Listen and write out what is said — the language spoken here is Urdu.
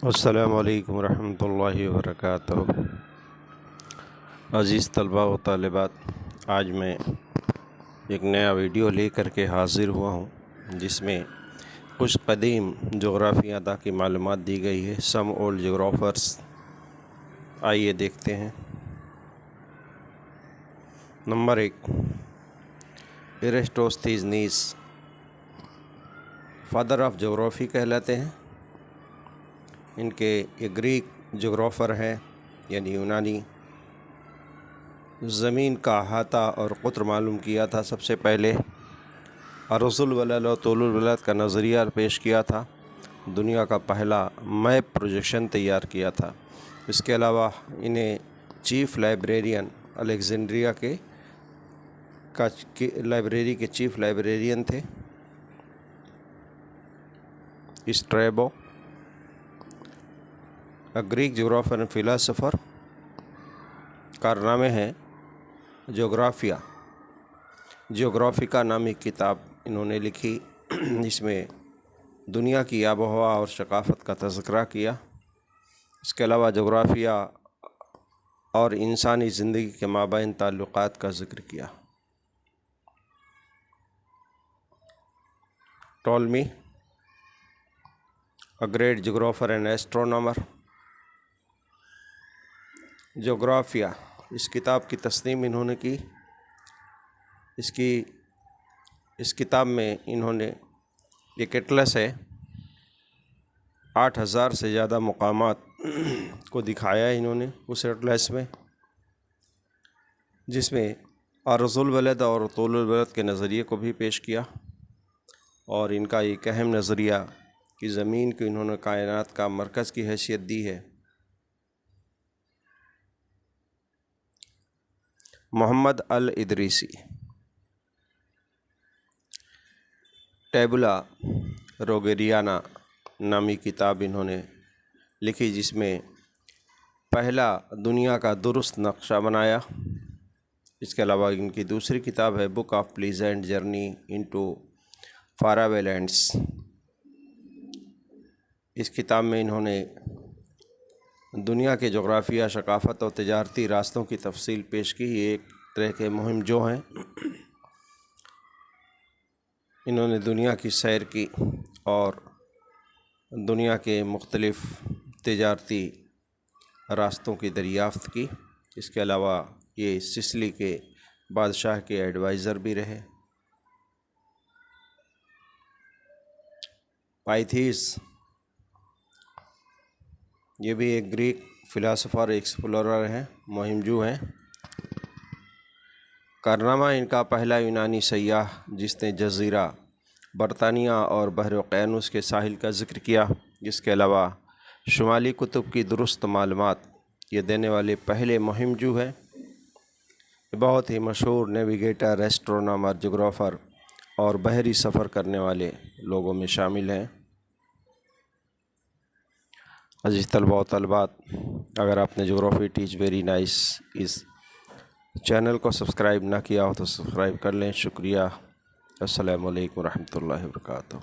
السلام علیکم ورحمۃ اللہ وبرکاتہ۔ عزیز طلباء و طالبات، آج میں ایک نیا ویڈیو لے کر کے حاضر ہوا ہوں جس میں کچھ قدیم جغرافیہ کی معلومات دی گئی ہے۔ سم اولڈ جغرافرز، آئیے دیکھتے ہیں۔ نمبر 1، ایرسٹوستھینیس فادر آف جغرافی کہلاتے ہیں۔ ان کے یہ گریک جغرافر ہیں، یعنی یونانی۔ زمین کا احاطہ اور قطر معلوم کیا تھا سب سے پہلے۔ عرض البلد اور طول البلد کا نظریہ پیش کیا تھا۔ دنیا کا پہلا میپ پروجیکشن تیار کیا تھا۔ اس کے علاوہ انہیں چیف لائبریرین الیگزینڈریا کے لائبریری کے چیف لائبریرین تھے۔ اسٹریبو، گریک جغرافر اینڈ فلاسفر۔ کارنامے ہیں جغرافیکا نامی کتاب انہوں نے لکھی، جس میں دنیا کی آب و ہوا اور ثقافت کا تذکرہ کیا۔ اس کے علاوہ جغرافیہ اور انسانی زندگی کے مابین تعلقات کا ذکر کیا۔ ٹولمی، گریٹ جغرافر اینڈ ایسٹرونامر۔ جغرافیہ، اس کتاب کی تصنیف انہوں نے کی۔ اس کتاب میں انہوں نے ایک اٹلس ہے، 8000 سے زیادہ مقامات کو دکھایا ہے انہوں نے اس اٹلس میں، جس میں عرض البلد اور طول البلد کے نظریے کو بھی پیش کیا، اور ان کا ایک اہم نظریہ کہ زمین کو انہوں نے کائنات کا مرکز کی حیثیت دی ہے۔ محمد الادریسی، ٹیبولا روگیریانا نامی کتاب انہوں نے لکھی، جس میں پہلا دنیا کا درست نقشہ بنایا۔ اس کے علاوہ ان کی دوسری کتاب ہے book of pleasant journey into faraway lands. اس کتاب میں انہوں نے دنیا کے جغرافیہ، ثقافت اور تجارتی راستوں کی تفصیل پیش کی۔ یہ ایک طرح کے مہم جو ہیں، انہوں نے دنیا کی سیر کی اور دنیا کے مختلف تجارتی راستوں کی دریافت کی۔ اس کے علاوہ یہ سسلی کے بادشاہ کے ایڈوائزر بھی رہے۔ پائتھیس، یہ بھی ایک گریک فلاسفر ایکسپلورر ہیں، مہم جو ہیں۔ کارنامہ ان کا پہلا یونانی سیاح جس نے جزیرہ برطانیہ اور بحر اقیانوس کے ساحل کا ذکر کیا۔ اس کے علاوہ شمالی قطب کی درست معلومات یہ دینے والے پہلے مہم جو ہے، بہت ہی مشہور نیویگیٹر، ایسٹرونامر، جغرافر اور بحری سفر کرنے والے لوگوں میں شامل ہیں۔ عزیز طلباء و طالبات، اگر آپ نے جغرافی ٹیچ ویری نائس اس چینل کو سبسکرائب نہ کیا ہو تو سبسکرائب کر لیں۔ شکریہ۔ السلام علیکم ورحمۃ اللہ وبرکاتہ۔